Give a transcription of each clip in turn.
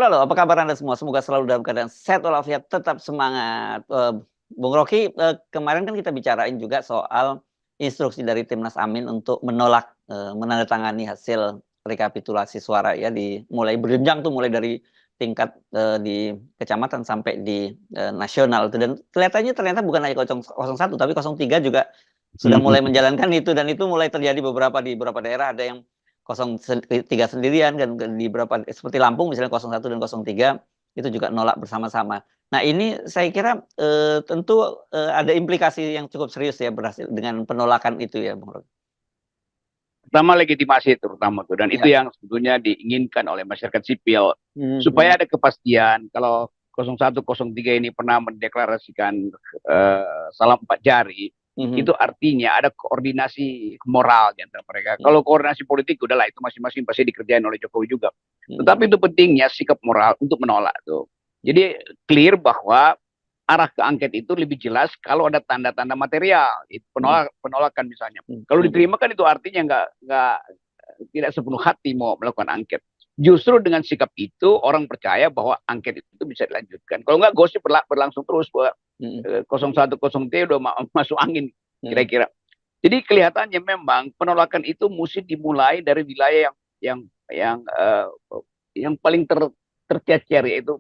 Halo, apa kabar Anda semua? Semoga selalu dalam keadaan sehat walafiat, tetap semangat. Bung Rocky, kemarin kan kita bicarain juga soal instruksi dari Timnas Amin untuk menolak menandatangani hasil rekapitulasi suara ya, mulai berjenjang tuh, mulai dari tingkat di kecamatan sampai di nasional tuh. Dan kelihatannya ternyata bukan hanya 001 tapi 03 juga sudah mulai menjalankan itu, dan itu mulai terjadi di beberapa daerah. Ada yang 03 sendirian, dan di beberapa seperti Lampung misalnya 01 dan 03 itu juga nolak bersama-sama. Nah, ini saya kira tentu ada implikasi yang cukup serius ya berhasil dengan penolakan itu ya, Bung Roky. Pertama legitimasi terutama tuh, dan itu Ya. yang sebetulnya diinginkan oleh masyarakat sipil supaya Mhm. ada kepastian kalau 01, 03 ini pernah mendeklarasikan salam 4 jari, Mhm. itu artinya ada koordinasi moral di antara mereka. Kalau koordinasi politik udahlah itu masing-masing pasti dikerjain oleh Jokowi juga. Mhm. Tetapi itu pentingnya sikap moral untuk menolak tuh. Jadi clear bahwa arah ke angket itu lebih jelas kalau ada tanda-tanda material, itu penolakan misalnya. Kalau Mhm. diterima kan itu artinya nggak tidak sepenuh hati mau melakukan angket. Justru dengan sikap itu orang percaya bahwa angket itu bisa dilanjutkan. Kalau nggak gosip berlangsung terus bahwa Mhm. 01, 03 udah masuk angin Mhm. kira-kira. Jadi kelihatannya memang penolakan itu mesti dimulai dari wilayah yang yang uh, yang paling tercecer, yaitu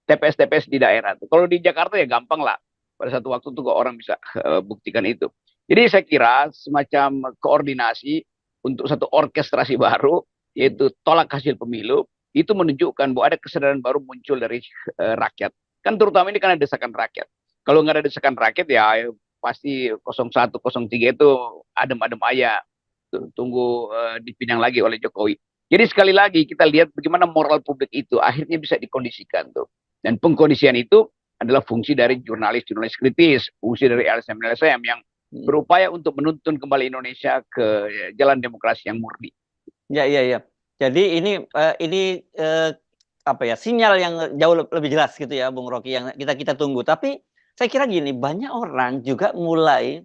TPS-TPS di daerah. Kalau di Jakarta ya gampang lah. Pada satu waktu tuh orang bisa buktikan itu. Jadi saya kira semacam koordinasi untuk satu orkestrasi baru, yaitu tolak hasil pemilu, itu menunjukkan bahwa ada kesadaran baru muncul dari rakyat. Kan terutama ini kan ada desakan rakyat. Kalau nggak ada desakan rakyat ya pasti 01, 03 itu adem-adem aja. Tunggu dipinang lagi oleh Jokowi. Jadi sekali lagi kita lihat bagaimana moral publik itu akhirnya bisa dikondisikan tuh. Dan pengkondisian itu adalah fungsi dari jurnalis-jurnalis kritis, fungsi dari LSM-LSM yang berupaya untuk menuntun kembali Indonesia ke jalan demokrasi yang murni. Ya, ya, ya. Jadi ini apa ya, sinyal yang jauh lebih jelas gitu ya, Bung Rocky, yang kita tunggu. Tapi saya kira gini, banyak orang juga mulai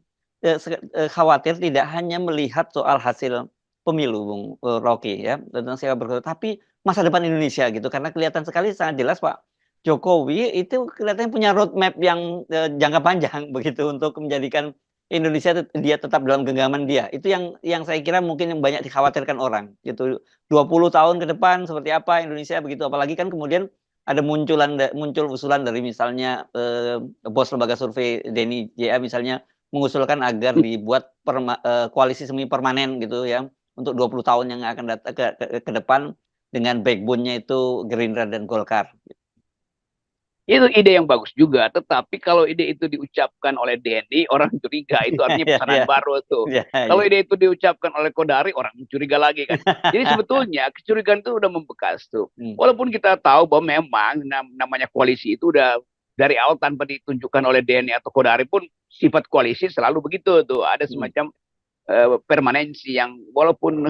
khawatir tidak hanya melihat soal hasil pemilu, Bung Rocky ya, tentang siapa berkuasa, tapi masa depan Indonesia gitu. Karena kelihatan sekali sangat jelas Pak Jokowi itu kelihatannya punya roadmap yang jangka panjang begitu untuk menjadikan Indonesia dia tetap dalam genggaman dia. Itu yang saya kira mungkin yang banyak dikhawatirkan orang. Gitu. 20 tahun ke depan seperti apa Indonesia begitu, apalagi kan kemudian ada muncul usulan dari misalnya bos lembaga survei Denny JA misalnya mengusulkan agar dibuat koalisi semi permanen gitu ya untuk 20 tahun yang akan datang ke depan dengan backbone-nya itu Gerindra dan Golkar. Itu ide yang bagus juga, tetapi kalau ide itu diucapkan oleh Denny, orang curiga, itu artinya Ya, pesanan ya, baru tuh. ya, Kalau ya. ide itu diucapkan oleh Kodari, orang curiga lagi kan. Jadi sebetulnya kecurigaan itu udah membekas tuh. Walaupun kita tahu bahwa memang namanya koalisi itu udah dari awal tanpa ditunjukkan oleh Denny atau Kodari pun sifat koalisi selalu begitu tuh. Ada semacam permanensi yang walaupun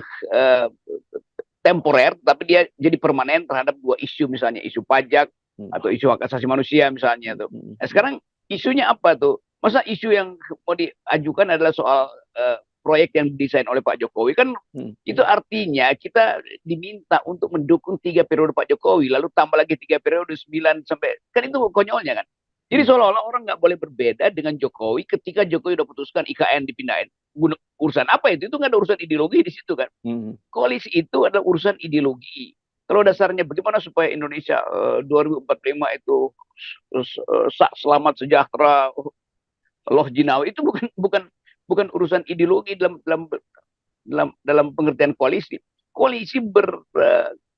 temporer, tapi dia jadi permanen terhadap dua isu, misalnya isu pajak atau isu hak asasi manusia misalnya tuh. Nah, sekarang isunya apa tuh? Masa isu yang mau diajukan adalah soal proyek yang didesain oleh Pak Jokowi, kan itu artinya kita diminta untuk mendukung 3 periode Pak Jokowi, lalu tambah lagi 3 periode 9 sampai, kan itu konyolnya kan. Jadi seolah-olah orang nggak boleh berbeda dengan Jokowi ketika Jokowi udah putuskan IKN dipindahin. Urusan apa itu? Itu nggak ada urusan ideologi di situ kan. Koalisi itu adalah urusan ideologi. Kalau dasarnya bagaimana supaya Indonesia 2045 itu selamat sejahtera, loh jinawi, itu bukan urusan ideologi dalam pengertian koalisi. Koalisi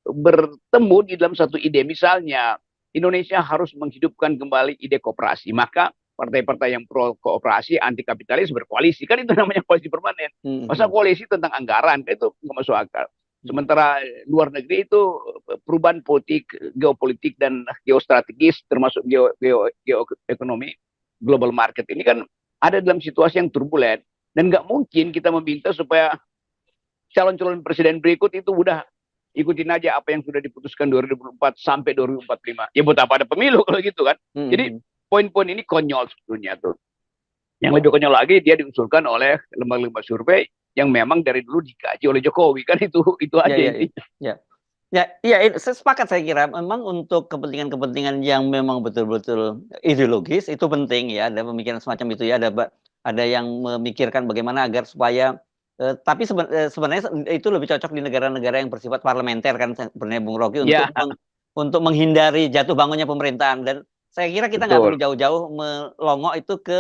bertemu di dalam satu ide, misalnya Indonesia harus menghidupkan kembali ide kooperasi, maka partai-partai yang pro kooperasi anti kapitalis berkoalisi, kan itu namanya koalisi permanen. Masa koalisi tentang anggaran, itu nggak masuk akal. Sementara luar negeri itu perubahan politik, geopolitik dan geostrategis, termasuk geoekonomi, global market ini kan ada dalam situasi yang turbulen, dan nggak mungkin kita meminta supaya calon-calon presiden berikut itu udah ikutin aja apa yang sudah diputuskan 2024 sampai 2045. Ya buat apa ada pemilu kalau gitu kan. Jadi poin-poin ini konyol sebetulnya tuh. Yang lebih konyol lagi, dia diusulkan oleh lembaga-lembaga survei yang memang dari dulu dikaji oleh Jokowi, kan itu aja Ya, ya, intinya. ya. Ya, iya, saya sepakat saya kira memang untuk kepentingan-kepentingan yang memang betul-betul ideologis itu penting ya, ada pemikiran semacam itu ya, ada yang memikirkan bagaimana agar supaya tapi sebenarnya itu lebih cocok di negara-negara yang bersifat parlementer kan sebenarnya Bung Rocky Ya, untuk menghindari jatuh bangunnya pemerintahan dan saya kira kita nggak perlu betul. jauh-jauh melongok itu ke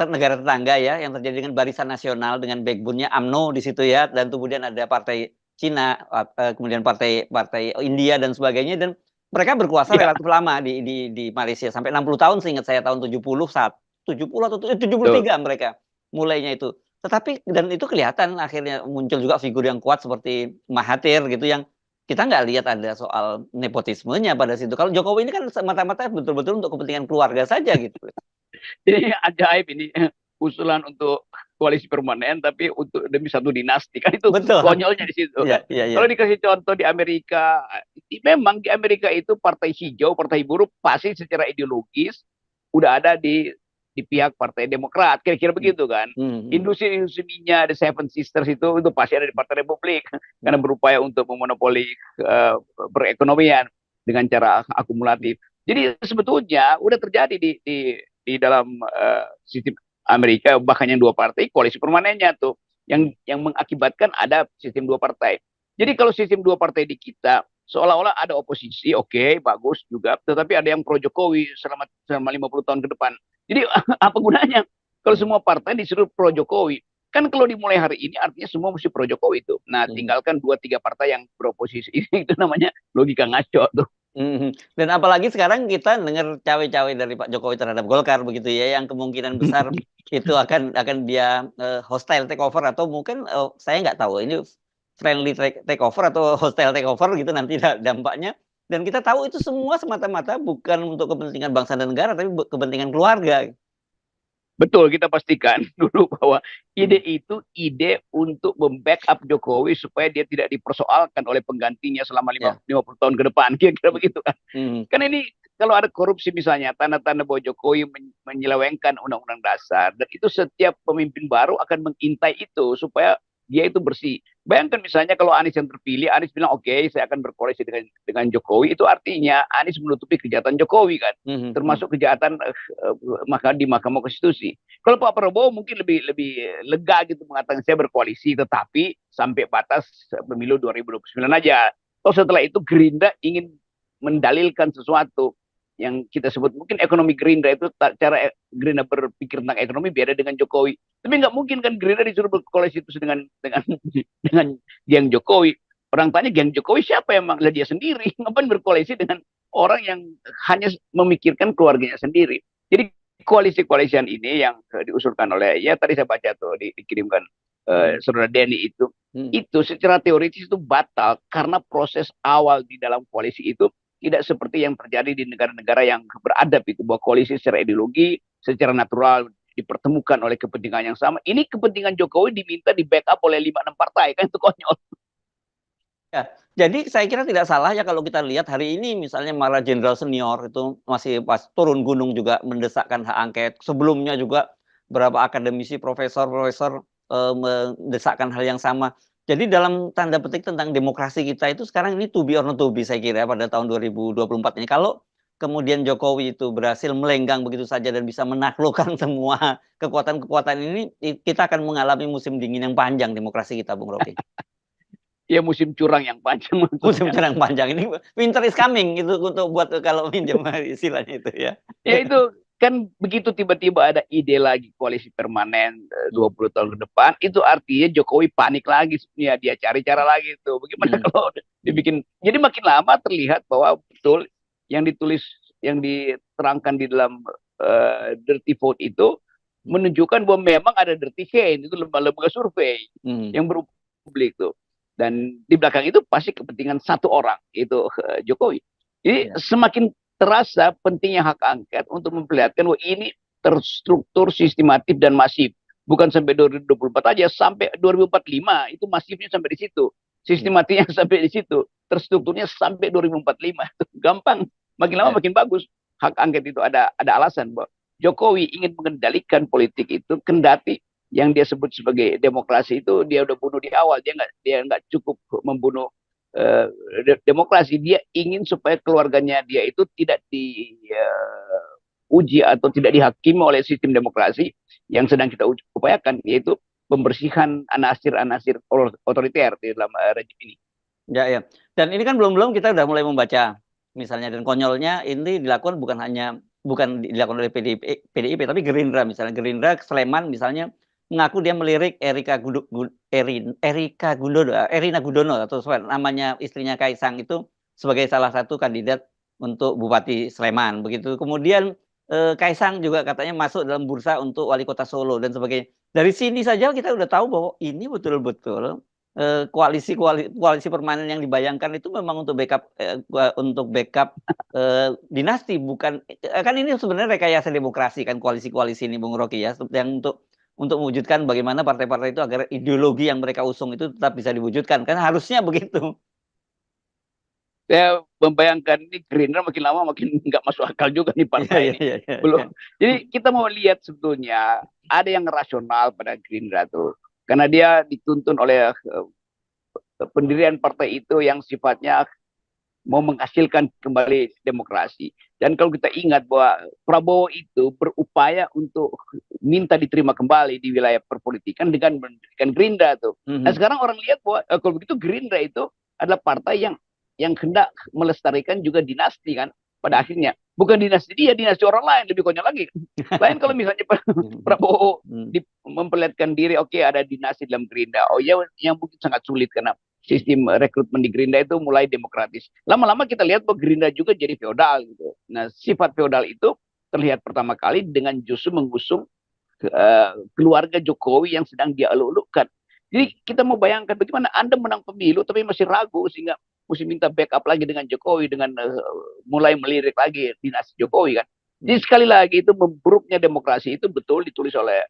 negara tetangga ya yang terjadi dengan Barisan Nasional dengan backbone-nya UMNO di situ ya dan kemudian ada partai Cina, kemudian partai India dan sebagainya dan mereka berkuasa Ya, relatif lama di Malaysia sampai 60 tahun seingat saya tahun 70 atau 73 betul. mereka mulainya itu. Tetapi dan itu kelihatan akhirnya muncul juga figur yang kuat seperti Mahathir gitu yang kita nggak lihat ada soal nepotismenya pada situ. Kalau Jokowi ini kan semata-mata betul-betul untuk kepentingan keluarga saja gitu. Jadi ajaib ini usulan untuk koalisi permanen tapi untuk demi satu dinasti kan itu Betul. konyolnya di situ Iya, kan. iya, iya. Kalau dikasih contoh di Amerika, memang di Amerika itu partai hijau, partai buruh pasti secara ideologis udah ada di pihak Partai Demokrat, kira-kira Hmm, begitu kan. hmm, hmm, Industri-industri minyak, The Seven Sisters itu pasti ada di Partai Republik karena hmm. berupaya untuk memonopoli perekonomian dengan cara akumulatif. Jadi sebetulnya udah terjadi di dalam sistem Amerika bahkan yang dua partai koalisi permanennya tuh yang mengakibatkan ada sistem dua partai. Jadi kalau sistem dua partai di kita seolah-olah ada oposisi, oke, bagus juga, tetapi ada yang pro Jokowi selama 50 tahun ke depan. Jadi apa gunanya kalau semua partai disuruh pro Jokowi? Kan kalau dimulai hari ini artinya semua mesti pro Jokowi itu. Nah, Hmm. tinggalkan dua tiga partai yang beroposisi itu namanya logika ngaco tuh. Mhm. Dan apalagi sekarang kita dengar cawe-cawe dari Pak Jokowi terhadap Golkar begitu ya, yang kemungkinan besar itu akan dia hostile takeover atau mungkin saya nggak tahu ini friendly takeover atau hostile takeover gitu nanti dampaknya. Dan kita tahu itu semua semata-mata bukan untuk kepentingan bangsa dan negara, tapi kepentingan keluarga. Betul, kita pastikan dulu bahwa ide itu ide untuk membackup Jokowi supaya dia tidak dipersoalkan oleh penggantinya selama Ya. 50 tahun ke depan. Kira-kira begitu kan. Mhm. Kan ini kalau ada korupsi misalnya, tanda-tanda bahwa Jokowi menyelewengkan undang-undang dasar, dan itu setiap pemimpin baru akan mengintai itu supaya dia itu bersih. Bayangkan misalnya kalau Anies yang terpilih, Anies bilang oke, saya akan berkoalisi dengan Jokowi, itu artinya Anies menutupi kejahatan Jokowi kan, Mhm. Mhm. termasuk kejahatan di Mahkamah Konstitusi. Kalau Pak Prabowo mungkin lebih lebih lega gitu mengatakan saya berkoalisi, tetapi sampai batas pemilu 2029 aja. Toh setelah itu Gerindra ingin mendalilkan sesuatu yang kita sebut mungkin ekonomi Gerindra itu cara Gerindra berpikir tentang ekonomi beda dengan Jokowi. Tapi nggak mungkin kan Gerindra disuruh berkoalisi itu dengan geng Jokowi. Orang tanya geng Jokowi siapa emang? Lah dia sendiri. Ngapain berkoalisi dengan orang yang hanya memikirkan keluarganya sendiri. Jadi koalisi-koalisian ini yang diusulkan oleh ya tadi saya baca tuh dikirimkan Mhm. saudara Denny Mhm. itu secara teoritis itu batal karena proses awal di dalam koalisi itu tidak seperti yang terjadi di negara-negara yang beradab itu bahwa koalisi secara ideologi secara natural dipertemukan oleh kepentingan yang sama. Ini kepentingan Jokowi diminta di backup oleh 5-6 partai kan itu konyol. Ya, jadi saya kira tidak salah ya kalau kita lihat hari ini misalnya para jenderal senior itu masih pas turun gunung juga mendesakkan hak angket. Sebelumnya juga berapa akademisi, profesor-profesor mendesakkan hal yang sama. Jadi dalam tanda petik tentang demokrasi kita itu sekarang ini to be or not to be saya kira pada tahun 2024 ini. Kalau kemudian Jokowi itu berhasil melenggang begitu saja dan bisa menaklukkan semua kekuatan-kekuatan ini, kita akan mengalami musim dingin yang panjang demokrasi kita, Bung Rocky. Ya musim curang yang panjang Musim maksudnya. cerang panjang ini winter is coming itu untuk buat kalau minjem istilahnya itu ya. Ya itu kan begitu tiba-tiba ada ide lagi koalisi permanen Hmm. 20 tahun ke depan, itu artinya Jokowi panik lagi, ya dia cari cara lagi tuh. Bagaimana Hmm. kalau dibikin, jadi makin lama terlihat bahwa betul yang ditulis, yang diterangkan di dalam dirty vote itu menunjukkan bahwa memang ada dirty hand, itu lembaga-lembaga survei Hmm. yang berpublik tuh. Dan di belakang itu pasti kepentingan satu orang, itu Jokowi. Jadi Ya. semakin terasa pentingnya hak angket untuk memperlihatkan bahwa ini terstruktur, sistematif, dan masif. Bukan sampai 2024 aja, sampai 2045 itu masifnya sampai di situ. Hmm. Sistematiknya sampai di situ. Terstrukturnya sampai 2045. Gampang. Makin lama Ya. makin bagus. Hak angket itu ada alasan bahwa Jokowi ingin mengendalikan politik itu, kendati yang dia sebut sebagai demokrasi itu dia udah bunuh di awal, dia nggak cukup membunuh demokrasi. Dia ingin supaya keluarganya dia itu tidak diuji atau tidak dihakimi oleh sistem demokrasi yang sedang kita upayakan, yaitu pembersihan anasir-anasir otoriter di dalam rejim ini. Ya, ya. Dan ini kan belum-belum kita udah mulai membaca, misalnya, dan konyolnya ini dilakukan bukan dilakukan oleh PDIP, tapi Gerindra misalnya. Gerindra Sleman misalnya mengaku dia melirik Erina Gudono atau namanya istrinya Kaisang itu sebagai salah satu kandidat untuk Bupati Sleman. Begitu. Kemudian Kaisang juga katanya masuk dalam bursa untuk wali kota Solo dan sebagainya. Dari sini saja kita udah tahu bahwa ini betul-betul koalisi permanen yang dibayangkan itu memang untuk backup dinasti, bukan kan ini sebenarnya rekayasa demokrasi kan, koalisi-koalisi ini Bung Rocky ya, yang untuk mewujudkan bagaimana partai-partai itu agar ideologi yang mereka usung itu tetap bisa diwujudkan, kan harusnya begitu. Saya membayangkan ini Gerindra makin lama makin nggak masuk akal juga nih partai ini. Belum. Jadi kita mau lihat sebetulnya ada yang rasional pada Gerindra tuh, karena dia dituntun oleh pendirian partai itu yang sifatnya mau menghasilkan kembali demokrasi. Dan kalau kita ingat bahwa Prabowo itu berupaya untuk minta diterima kembali di wilayah perpolitikan dengan mendirikan Gerindra tuh. Nah sekarang orang lihat bahwa kalau begitu Gerindra itu adalah partai yang hendak melestarikan juga dinasti kan pada akhirnya. Bukan dinasti dia, dinasti orang lain, lebih konyol lagi. Lain kalau misalnya Prabowo memperlihatkan diri, oke, ada dinasti dalam Gerindra. Oh ya, yang mungkin sangat sulit karena sistem rekrutmen di Gerindra itu mulai demokratis. Lama-lama kita lihat bahwa Gerindra juga jadi feodal gitu. Nah, sifat feodal itu terlihat pertama kali dengan justru mengusung keluarga Jokowi yang sedang dia eluk-elukkan. Jadi kita mau bayangkan bagaimana Anda menang pemilu tapi masih ragu sehingga mesti minta backup lagi dengan Jokowi dengan mulai melirik lagi dinasti Jokowi kan. Jadi sekali lagi itu memburuknya demokrasi itu betul ditulis oleh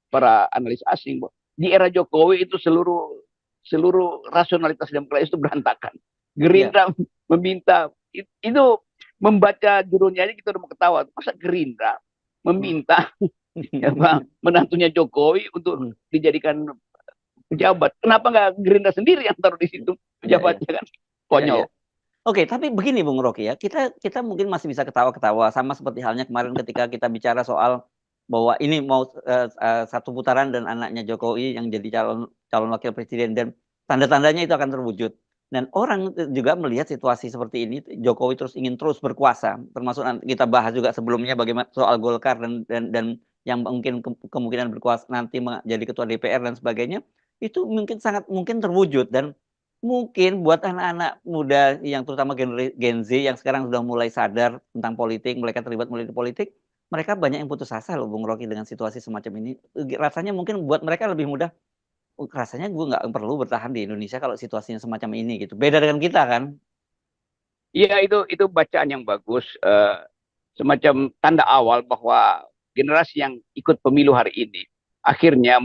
para analis asing. Di era Jokowi itu seluruh rasionalitas demokrasi itu berantakan. Gerindra meminta itu, membaca judulnya aja kita udah mau ketawa. Masa Gerindra meminta menantunya Jokowi untuk dijadikan pejabat? Kenapa nggak Gerindra sendiri yang taruh di situ pejabatnya kan? Konyol. Oke, tapi begini Bung Rocky ya, kita mungkin masih bisa ketawa-ketawa, sama seperti halnya kemarin ketika kita bicara soal bahwa ini mau satu putaran dan anaknya Jokowi yang jadi calon wakil presiden, dan tanda-tandanya itu akan terwujud. Dan orang juga melihat situasi seperti ini, Jokowi ingin terus berkuasa, termasuk kita bahas juga sebelumnya bagaimana soal Golkar dan yang mungkin kemungkinan berkuasa nanti menjadi ketua DPR dan sebagainya, itu sangat mungkin terwujud. Dan mungkin buat anak-anak muda yang terutama Gen Z yang sekarang sudah mulai sadar tentang politik, mereka terlibat mulai di politik, mereka banyak yang putus asa loh Bung Rocky dengan situasi semacam ini. Rasanya mungkin buat mereka lebih mudah, rasanya gue nggak perlu bertahan di Indonesia kalau situasinya semacam ini gitu. Beda dengan kita kan. Iya, itu bacaan yang bagus, semacam tanda awal bahwa generasi yang ikut pemilu hari ini akhirnya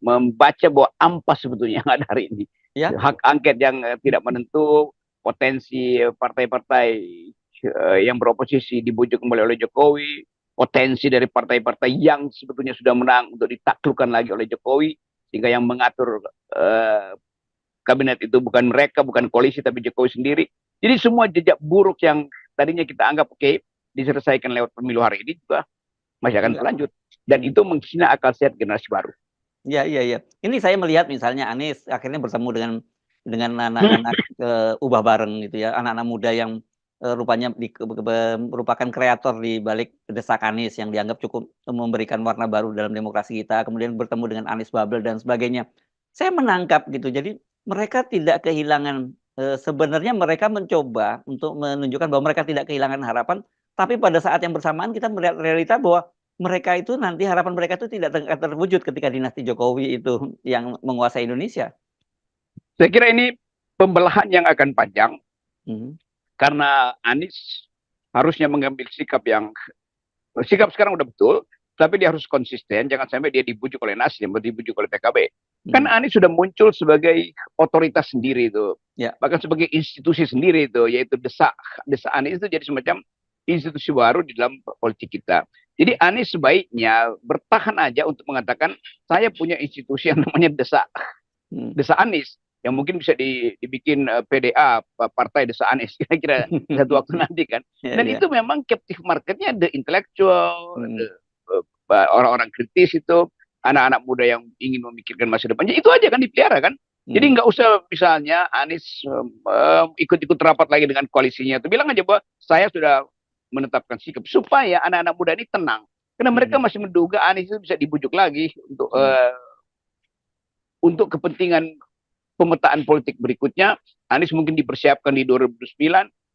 membaca bahwa ampas sebetulnya yang ada hari ini. Ya? Hak angket yang tidak menentu, potensi partai-partai yang beroposisi dibujuk kembali oleh Jokowi, potensi dari partai-partai yang sebetulnya sudah menang untuk ditaklukkan lagi oleh Jokowi, sehingga yang mengatur kabinet itu bukan mereka, bukan koalisi, tapi Jokowi sendiri. Jadi semua jejak buruk yang tadinya kita anggap diselesaikan lewat pemilu hari ini juga masih akan berlanjut. Dan itu menghina akal sehat generasi baru. Iya. Ini saya melihat misalnya Anies akhirnya bertemu dengan anak-anak ubah bareng gitu ya, anak-anak muda yang rupanya merupakan kreator di balik desak Anies yang dianggap cukup memberikan warna baru dalam demokrasi kita, kemudian bertemu dengan Anies Bubble dan sebagainya. Saya menangkap gitu. Jadi mereka tidak kehilangan, sebenarnya mereka mencoba untuk menunjukkan bahwa mereka tidak kehilangan harapan, tapi pada saat yang bersamaan kita melihat realita bahwa mereka itu nanti harapan mereka itu tidak terwujud ketika dinasti Jokowi itu yang menguasai Indonesia. Saya kira ini pembelahan yang akan panjang, karena Anies harusnya mengambil sikap sekarang udah betul, tapi dia harus konsisten, jangan sampai dia dibujuk oleh Nasdem, dibujuk oleh PKB. Kan Anies sudah muncul sebagai otoritas sendiri itu, bahkan sebagai institusi sendiri itu, yaitu desa Anies itu jadi semacam institusi baru di dalam politik kita. Jadi Anies sebaiknya bertahan aja untuk mengatakan saya punya institusi yang namanya desa Anies. yang mungkin bisa dibikin PDA, Partai Desa Anies, kira-kira satu waktu nanti kan. Dan itu memang captive marketnya the intellectual, orang-orang kritis itu, anak-anak muda yang ingin memikirkan masa depannya, itu aja kan dipelihara kan. Jadi nggak usah misalnya Anies ikut-ikut rapat lagi dengan koalisinya. Itu bilang aja bahwa saya sudah menetapkan sikap supaya anak-anak muda ini tenang. Karena mereka masih menduga Anies itu bisa dibujuk lagi untuk kepentingan pemetaan politik berikutnya. Anies mungkin dipersiapkan di 2009,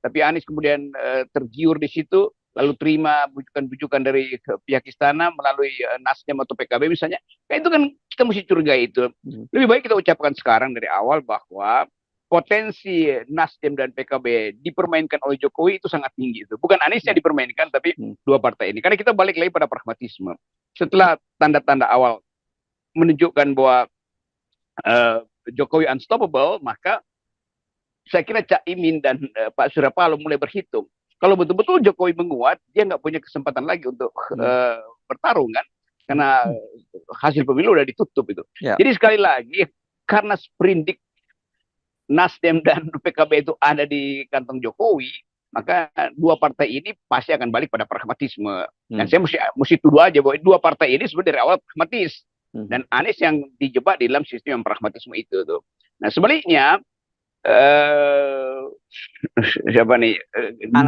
tapi Anies kemudian tergiur di situ, lalu terima bujukan-bujukan dari pihak istana melalui Nasdem atau PKB misalnya. Kayak itu kan kita mesti curigai itu. Lebih baik kita ucapkan sekarang dari awal bahwa potensi Nasdem dan PKB dipermainkan oleh Jokowi itu sangat tinggi. Itu bukan Anies yang dipermainkan, tapi dua partai ini. Karena kita balik lagi pada pragmatisme. Setelah tanda-tanda awal menunjukkan bahwa Jokowi unstoppable, maka saya kira Cak Imin dan Pak Surya Paloh mulai berhitung. Kalau betul-betul Jokowi menguat, dia nggak punya kesempatan lagi untuk bertarung kan, karena hasil pemilu udah ditutup itu. Jadi sekali lagi, karena sprindik Nasdem dan PKB itu ada di kantong Jokowi, maka dua partai ini pasti akan balik pada pragmatisme. Dan saya mesti tuduh aja bahwa dua partai ini sebenarnya dari awal pragmatis. Dan Anies yang dijebak di dalam sistem yang pragmatisme itu tuh. Nah sebaliknya siapa nih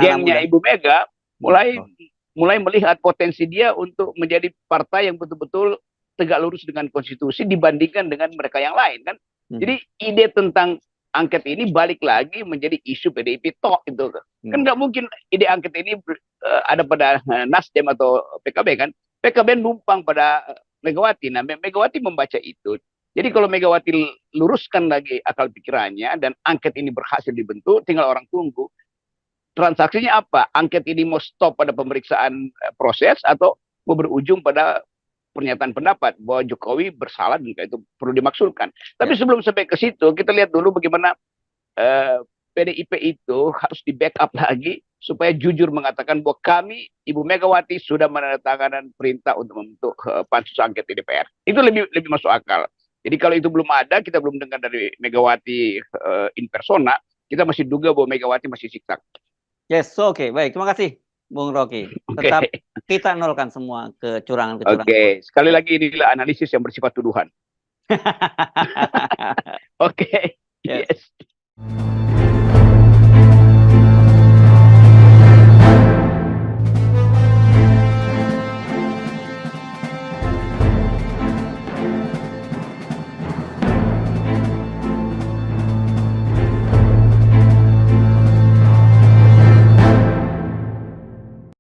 gengnya Ibu Mega mulai melihat potensi dia untuk menjadi partai yang betul-betul tegak lurus dengan konstitusi dibandingkan dengan mereka yang lain kan. Jadi ide tentang angket ini balik lagi menjadi isu PDIP tok itu kan nggak mungkin ide angket ini ada pada Nasdem atau PKB kan. PKB numpang pada Megawati. Nah, Megawati membaca itu. Jadi kalau Megawati luruskan lagi akal pikirannya dan angket ini berhasil dibentuk, tinggal orang tunggu. Transaksinya apa? Angket ini mau stop pada pemeriksaan proses atau mau berujung pada pernyataan pendapat bahwa Jokowi bersalah dan itu perlu dimaksudkan. Tapi sebelum sampai ke situ, kita lihat dulu bagaimana PDIP itu harus di backup lagi supaya jujur mengatakan bahwa kami, Ibu Megawati, sudah menandatangani perintah untuk membentuk pansus angket di DPR. Itu lebih masuk akal. Jadi kalau itu belum ada, kita belum dengar dari Megawati in persona, kita masih duga bahwa Megawati masih siksak. Yes, oke. Baik, terima kasih Bung Rocky. Tetap kita nolkan semua kecurangan-kecurangan. Oke, sekali lagi inilah analisis yang bersifat tuduhan. Oke. Yes.